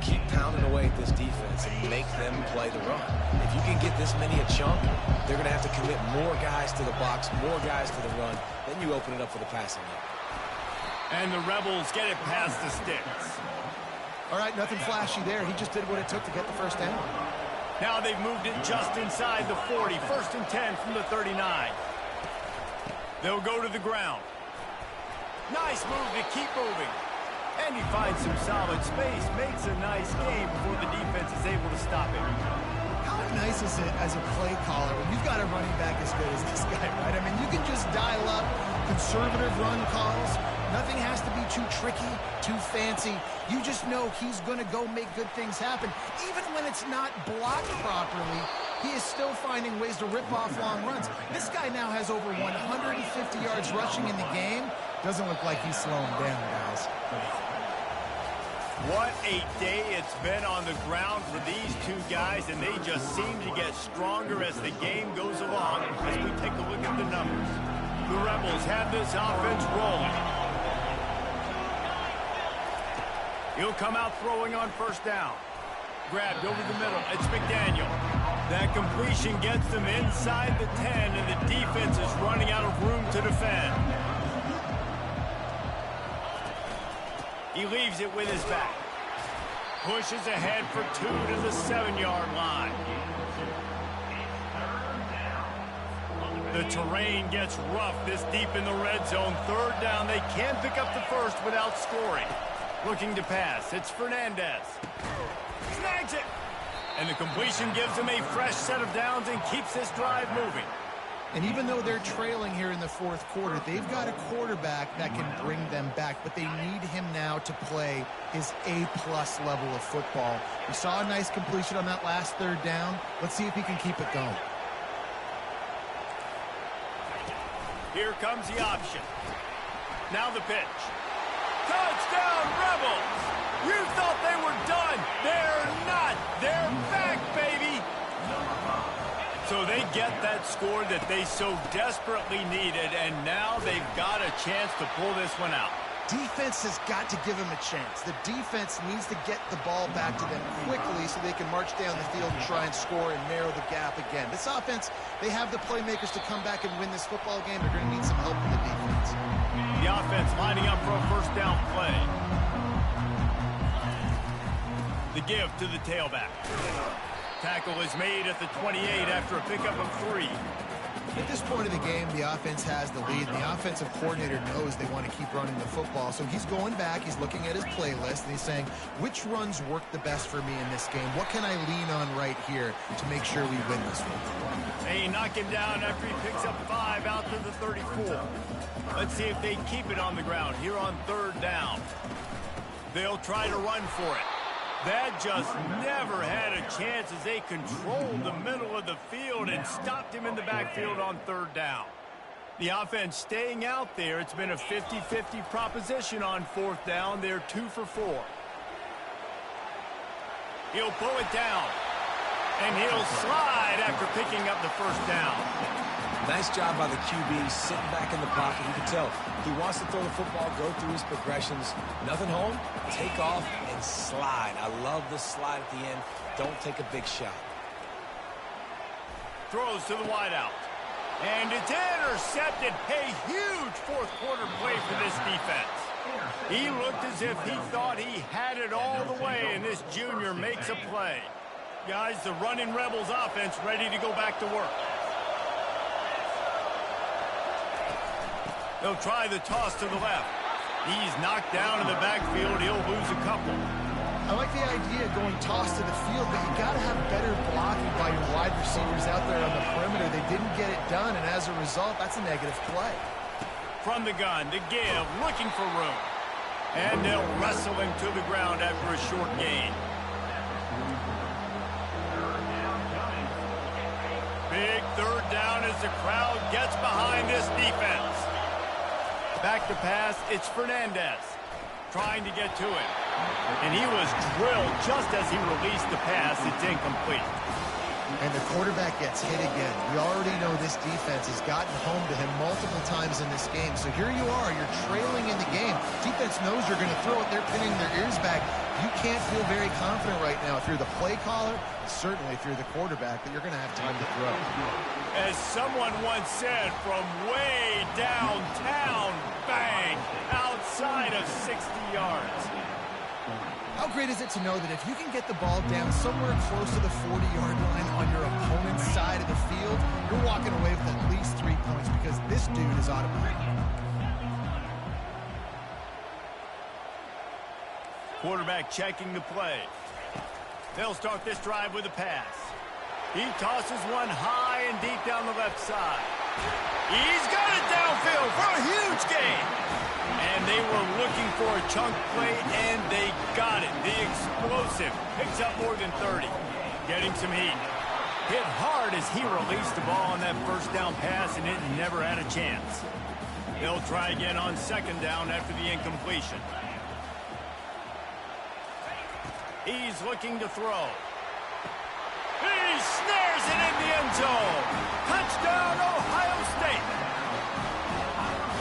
Speaker 2: Keep pounding away at this defense and make them play the run. If you can get this many a chunk, they're going to have to commit more guys to the box, more guys to the run. Then you open it up for the passing game.
Speaker 1: And the Rebels get it past the sticks.
Speaker 3: All right, nothing flashy there. He just did what it took to get the first down.
Speaker 1: Now they've moved it just inside the 40. 1st and 10 from the 39. They'll go to the ground. Nice move to keep moving. And he finds some solid space. Makes a nice game before the defense is able to stop him.
Speaker 3: How nice is it as a play caller when you've got a running back as good as this guy, right? I mean, you can just dial up conservative run calls. Nothing has to be too tricky, too fancy. You just know he's going to go make good things happen. Even when it's not blocked properly, he is still finding ways to rip off long runs. This guy now has over 150 yards rushing in the game. Doesn't look like he's slowing down, guys.
Speaker 1: What a day it's been on the ground for these two guys, and they just seem to get stronger as the game goes along as we take a look at the numbers. The Rebels have this offense rolling. He'll come out throwing on 1st down. Grabbed over the middle. It's McDaniel. That completion gets them inside the 10, and the defense is running out of room to defend. He leaves it with his back. Pushes ahead for 2 to the 7-yard line. The terrain gets rough this deep in the red zone. 3rd down. They can't pick up the first without scoring. Looking to pass. It's Fernandez. Snags it. And the completion gives him a fresh set of downs and keeps this drive moving.
Speaker 3: And even though they're trailing here in the 4th quarter, they've got a quarterback that can bring them back, but they need him now to play his A-plus level of football. We saw a nice completion on that last 3rd down. Let's see if he can keep it going.
Speaker 1: Here comes the option. Now the pitch. Touchdown, Rebels! You thought they were done. They're not. They're back, baby. So they get that score that they so desperately needed, and now they've got a chance to pull this one out.
Speaker 3: Defense has got to give them a chance. The defense needs to get the ball back to them quickly so they can march down the field and try and score and narrow the gap again. This offense, they have the playmakers to come back and win this football game. They're going to need some help from the defense.
Speaker 1: The offense lining up for a 1st down play. The give to the tailback. Tackle is made at the 28 after a pickup of 3.
Speaker 3: At this point of the game, the offense has the lead. The offensive coordinator knows they want to keep running the football. So he's going back, he's looking at his playlist, and he's saying, which runs work the best for me in this game? What can I lean on right here to make sure we win this one?
Speaker 1: They knock him down after he picks up 5 out to the 34. Let's see if they keep it on the ground here on 3rd down. They'll try to run for it. That just never had a chance as they controlled the middle of the field and stopped him in the backfield on 3rd down. The offense staying out there. It's been a 50-50 proposition on 4th down. They're 2 for 4. He'll pull it down. And he'll slide after picking up the 1st down.
Speaker 2: Nice job by the QB sitting back in the pocket. You can tell he wants to throw the football, go through his progressions. Nothing home, take off and slide. I love the slide at the end. Don't take a big shot.
Speaker 1: Throws to the wideout. And it's intercepted. A huge 4th quarter play for this defense. He looked as if he thought he had it all the way, and this junior makes a play. Guys, the running Rebels offense ready to go back to work. They'll try the toss to the left. He's knocked down in the backfield. He'll lose a couple.
Speaker 3: I like the idea of going toss to the field, but you got to have better blocking by your wide receivers out there on the perimeter. They didn't get it done, and as a result, that's a negative play.
Speaker 1: From the gun to give, looking for room. And they'll wrestle him to the ground after a short gain. Big third down as the crowd gets behind this defense. Back to pass, it's Fernandez trying to get to it. And he was drilled just as he released the pass. It's incomplete.
Speaker 3: And the quarterback gets hit again. We already know this defense has gotten home to him multiple times in this game. So here you are, you're trailing in the game. Defense knows you're going to throw it. They're pinning their ears back. You can't feel very confident right now if you're the play caller, and certainly if you're the quarterback, that you're going to have time to throw.
Speaker 1: As someone once said, from way downtown, bang, outside of 60 yards.
Speaker 3: How great is it to know that if you can get the ball down somewhere close to the 40-yard line on your opponent's side of the field, you're walking away with at least 3 points because this dude is automatic.
Speaker 1: Quarterback checking the play. They'll start this drive with a pass. He tosses one high and deep down the left side. He's got it downfield for a huge gain. And they were looking for a chunk play, and they got it. The explosive picks up more than 30. Getting some heat. Hit hard as he released the ball on that first down pass, and it never had a chance. They'll try again on second down after the incompletion. He's looking to throw. He snares it in the end zone. Touchdown, Ohio State.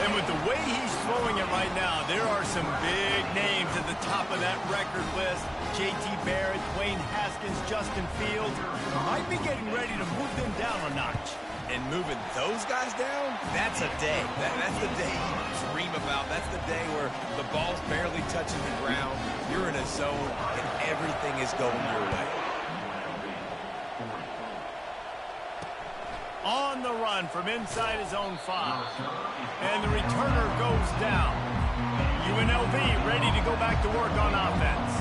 Speaker 1: And with the way he's throwing it right now, there are some big names at the top of that record list. J.T. Barrett, Dwayne Haskins, Justin Fields might be getting ready to move them down a notch.
Speaker 2: And moving those guys down, that's a day. That's the day you dream about. That's the day where the ball's barely touching the ground. You're in a zone, and everything is going your way.
Speaker 1: On the run from inside his own 5. And the returner goes down. UNLV ready to go back to work on offense.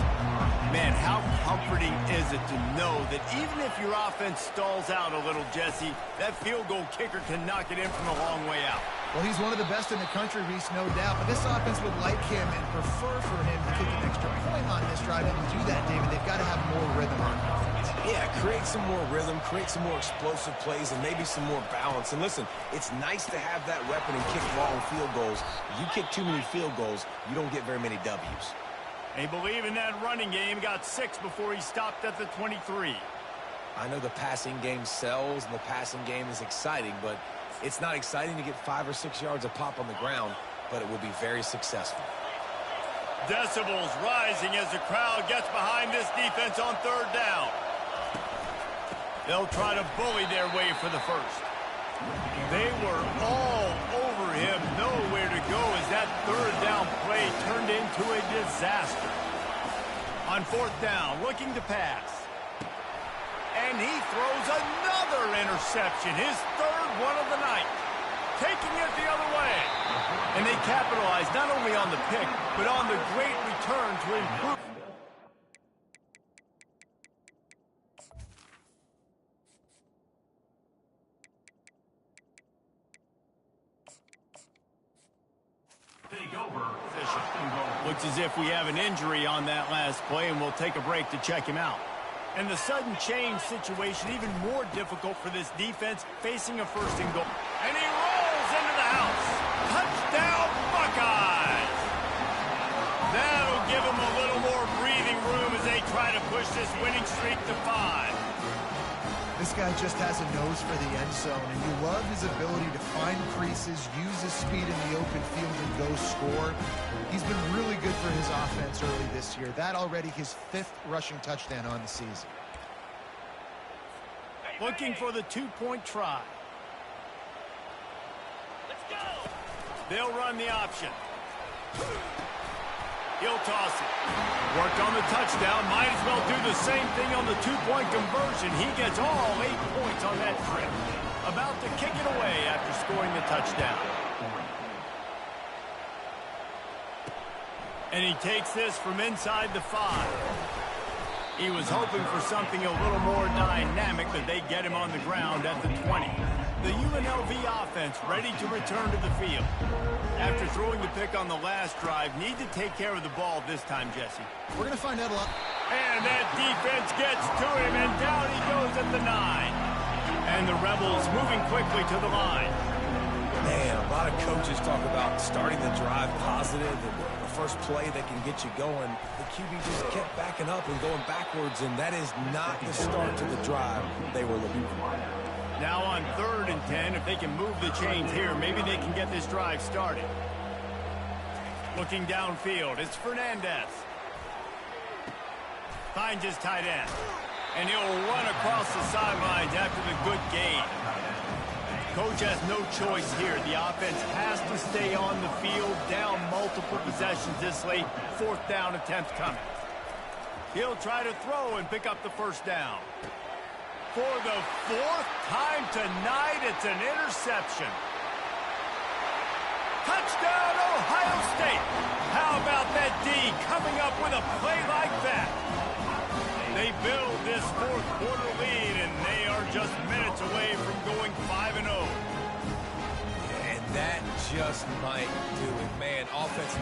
Speaker 1: Man, how comforting is it to know that even if your offense stalls out a little, Jesse, that field goal kicker can knock it in from a long way out.
Speaker 3: Well, he's one of the best in the country, Reese, no doubt. But this offense would like him and prefer for him to kick an extra point on this drive. And to do that, David, they've got to have more rhythm on offense.
Speaker 2: Yeah, create some more rhythm, create some more explosive plays, and maybe some more balance. And listen, it's nice to have that weapon and kick long field goals. If you kick too many field goals, you don't get very many W's.
Speaker 1: They believe in that running game. Got 6 before he stopped at the 23.
Speaker 2: I know the passing game sells and the passing game is exciting, but it's not exciting to get 5 or 6 yards a pop on the ground, but it will be very successful.
Speaker 1: Decibels rising as the crowd gets behind this defense on third down. They'll try to bully their way for the first. They were all over him, nowhere to go as that third down play turned into a disaster. On fourth down, looking to pass. And he throws another interception, his third one of the night. Taking it the other way. And they capitalize not only on the pick, but on the great return to improve. Looks as if we have an injury on that last play, and we'll take a break to check him out. And the sudden change situation even more difficult for this defense, facing a first and goal. And he rolls into the house. Touchdown, Buckeyes! That'll give them a little more breathing room as they try to push this winning streak to 5.
Speaker 3: This guy just has a nose for the end zone, and you love his ability to find creases, use his speed in the open field, and go score. He's been really good for his offense early this year. That already his 5th rushing touchdown on the season.
Speaker 1: Looking for the 2-point try. Let's go. They'll run the option. He'll toss it. Worked on the touchdown. Might as well do the same thing on the 2-point conversion. He gets all 8 points on that trip. About to kick it away after scoring the touchdown. And he takes this from inside the 5. He was hoping for something a little more dynamic, but they get him on the ground at the 20. The UNLV offense ready to return to the field. After throwing the pick on the last drive, need to take care of the ball this time, Jesse.
Speaker 3: We're going to find out a lot.
Speaker 1: And that defense gets to him, and down he goes at the 9. And the Rebels moving quickly to the line.
Speaker 2: Man, a lot of coaches talk about starting the drive positive and the first play that can get you going. The QB just kept backing up and going backwards, and that is not the start to the drive they were looking for.
Speaker 1: Now on 3rd and 10, if they can move the chains here, maybe they can get this drive started. Looking downfield, it's Fernandez. Finds his tight end. And he'll run across the sidelines after the good gain. Coach has no choice here. The offense has to stay on the field, down multiple possessions this late. 4th down attempt coming. He'll try to throw and pick up the first down. For the 4th time tonight, it's an interception. Touchdown, Ohio State. How about that D coming up with a play like that? They build this 4th quarter lead, and they are just minutes away from going 5-0.
Speaker 2: And that just might do it. Man, offense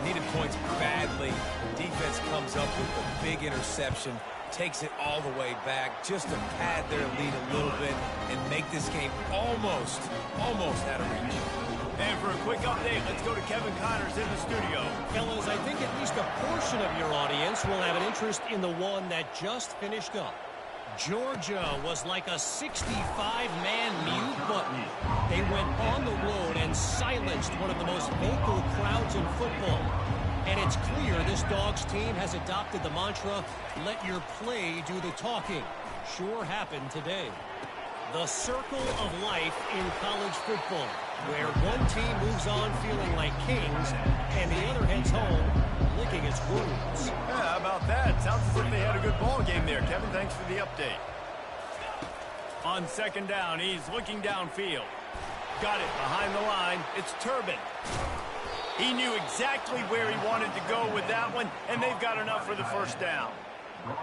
Speaker 2: needed points badly. Defense comes up with a big interception, takes it all the way back just to pad their lead a little bit and make this game almost out of reach.
Speaker 1: And for a quick update, let's go to Kevin Connors in the studio.
Speaker 4: Fellas, I think at least a portion of your audience will have an interest in the one that just finished up. Georgia was like a 65-man mute button. They went on the road and silenced one of the most vocal crowds in football. And it's clear this Dogs team has adopted the mantra, let your play do the talking. Sure happened today. The circle of life in college football, where one team moves on feeling like kings and the other heads home licking its wounds.
Speaker 1: Yeah, how about that? Sounds as if they had a good ball game there. Kevin, thanks for the update. On 2nd down, he's looking downfield. Got it behind the line. It's Turbin. He knew exactly where he wanted to go with that one, and they've got enough for the first down.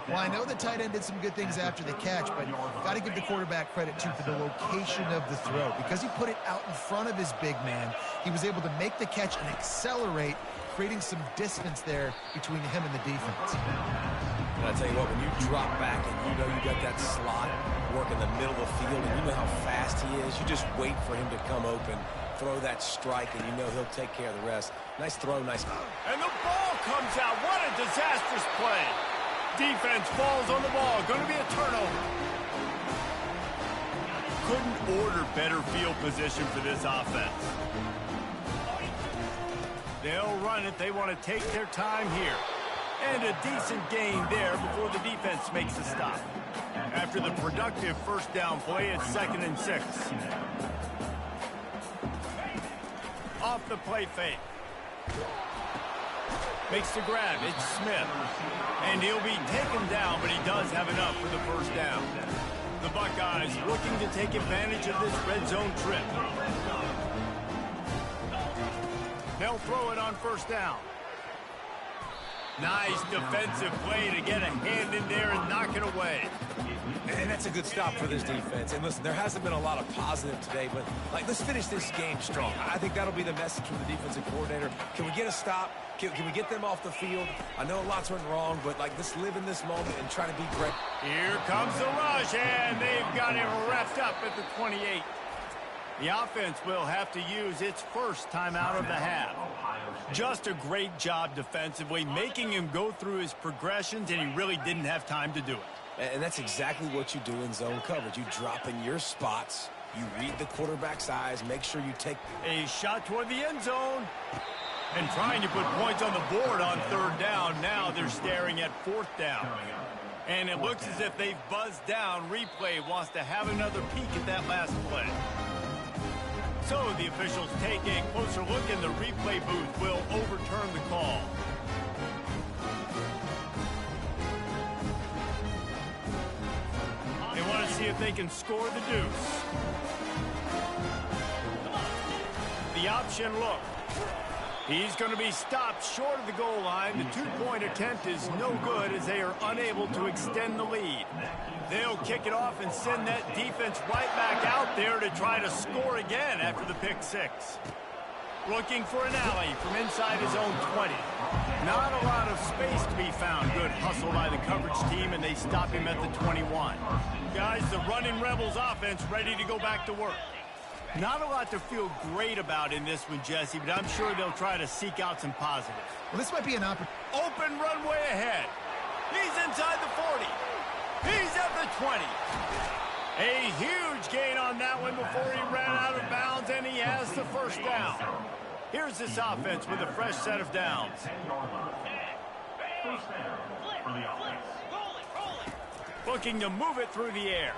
Speaker 3: Well, I know the tight end did some good things after the catch, but got to give the quarterback credit, too, for the location of the throw. Because he put it out in front of his big man, he was able to make the catch and accelerate, creating some distance there between him and the defense.
Speaker 2: And I tell you what, when you drop back and you know you got that slot work in the middle of the field and you know how fast he is, you just wait for him to come open, throw that strike, and you know he'll take care of the rest. Nice throw, nice.
Speaker 1: And the ball comes out. What a disastrous play. Defense falls on the ball. Going to be a turnover. Couldn't order better field position for this offense. They'll run it. They want to take their time here. And a decent gain there before the defense makes a stop. After the productive first down play, it's 2nd and 6. Off the play fake. Makes the grab. It's Smith. And he'll be taken down, but he does have enough for the first down. The Buckeyes looking to take advantage of this red zone trip. They'll throw it on 1st down. Nice defensive play to get a hand in there and knock it away.
Speaker 2: And that's a good stop for this defense. And listen, there hasn't been a lot of positive today, but let's finish this game strong. I think that'll be the message from the defensive coordinator. Can we get a stop? Can we get them off the field? I know lots went wrong, but let's live in this moment and try to be great.
Speaker 1: Here comes the rush, and they've got it wrapped up at the 28. The offense will have to use its first timeout of the half. Just a great job defensively, making him go through his progressions, and he really didn't have time to do it.
Speaker 2: And that's exactly what you do in zone coverage. You drop in your spots, you read the quarterback's eyes, make sure you take
Speaker 1: a shot toward the end zone. And trying to put points on the board on 3rd down. Now they're staring at 4th down. And it looks as if they've buzzed down. Replay wants to have another peek at that last play. So the officials take a closer look, and the replay booth will overturn the call. They want to see if they can score the deuce. The option look. He's going to be stopped short of the goal line. The 2-point attempt is no good as they are unable to extend the lead. They'll kick it off and send that defense right back out there to try to score again after the pick 6. Looking for an alley from inside his own 20. Not a lot of space to be found. Good hustle by the coverage team, and they stop him at the 21. Guys, the running Rebels offense ready to go back to work. Not a lot to feel great about in this one, Jesse, but I'm sure they'll try to seek out some positives.
Speaker 3: Well, this might be an opportunity.
Speaker 1: Open runway ahead. He's inside the 40. He's at the 20. A huge gain on that one before he ran out of bounds, and he has the first down. Here's this offense with a fresh set of downs. Looking to move it through the air.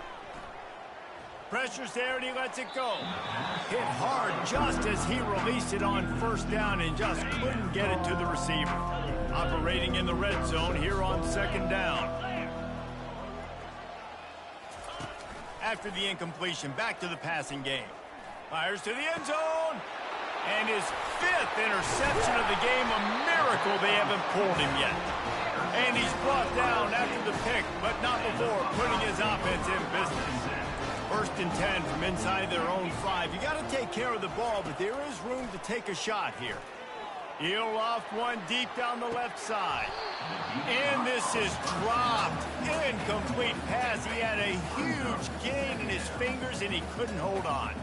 Speaker 1: Pressure's there, and he lets it go. Hit hard just as he released it on first down and just couldn't get it to the receiver. Operating in the red zone here on second down. After the incompletion, back to the passing game. Fires to the end zone. And his 5th interception of the game, a miracle they haven't pulled him yet. And he's brought down after the pick, but not before putting his offense in business. 1st and 10 from inside their own 5. You got to take care of the ball, but there is room to take a shot here. He'll loft one deep down the left side. And this is dropped. Incomplete pass. He had a huge gain in his fingers, and he couldn't hold on.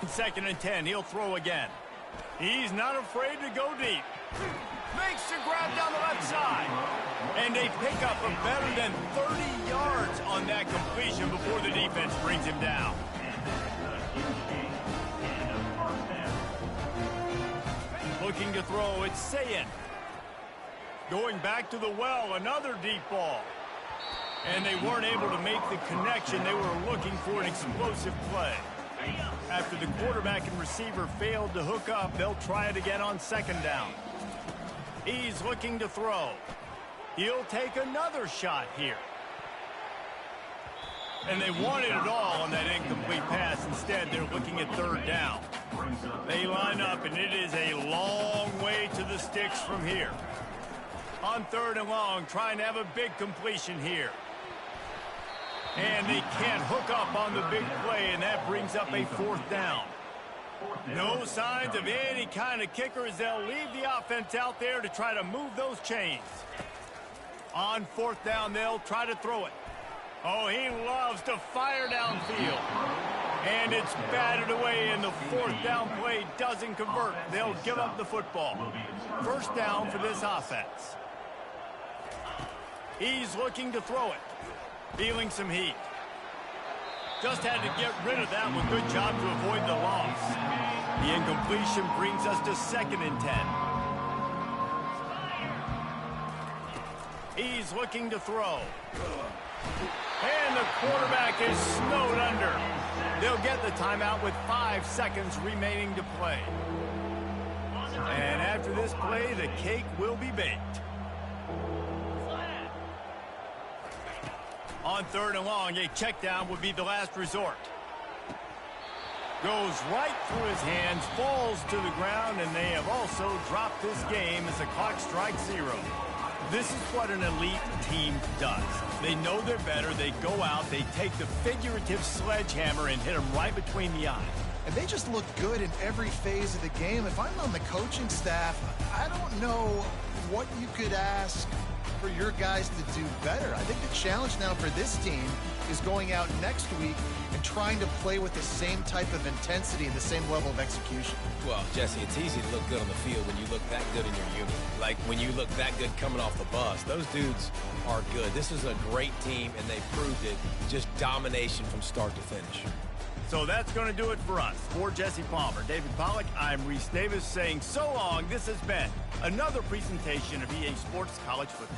Speaker 1: 2nd and 10. He'll throw again. He's not afraid to go deep. Makes the grab down the left side. And they pick up a better than 30 yards on that completion before the defense brings him down. Looking to throw, it's Sayin. Going back to the well, another deep ball. And they weren't able to make the connection. They were looking for an explosive play. After the quarterback and receiver failed to hook up, they'll try it again on 2nd down. He's looking to throw. He'll take another shot here. And they wanted it all on that incomplete pass. Instead, they're looking at 3rd down. They line up, and it is a long way to the sticks from here. On 3rd and long, trying to have a big completion here. And they can't hook up on the big play, and that brings up a 4th down. No signs of any kind of kicker as they'll leave the offense out there to try to move those chains. On 4th down, they'll try to throw it. Oh, he loves to fire downfield. And it's batted away, and the 4th down play doesn't convert. They'll give up the football. 1st down for this offense. He's looking to throw it. Feeling some heat. Just had to get rid of that one. Good job to avoid the loss. The incompletion brings us to 2nd and 10. He's looking to throw. And the quarterback is snowed under. They'll get the timeout with 5 seconds remaining to play. And after this play, the cake will be baked. On 3rd and long, a check down would be the last resort. Goes right through his hands, falls to the ground, and they have also dropped this game as the clock strikes 0. This is what an elite team does. They know they're better. They go out, they take the figurative sledgehammer and hit them right between the eyes.
Speaker 3: And they just look good in every phase of the game. If I'm on the coaching staff, I don't know what you could ask for your guys to do better. I think the challenge now for this team is going out next week and trying to play with the same type of intensity and the same level of execution.
Speaker 2: Well, Jesse, it's easy to look good on the field when you look that good in your unit. Like when you look that good coming off the bus. Those dudes are good. This is a great team, and they proved it. Just domination from start to finish.
Speaker 1: So that's going to do it for us. For Jesse Palmer, David Pollack, I'm Reese Davis saying so long. This has been another presentation of EA Sports College Football.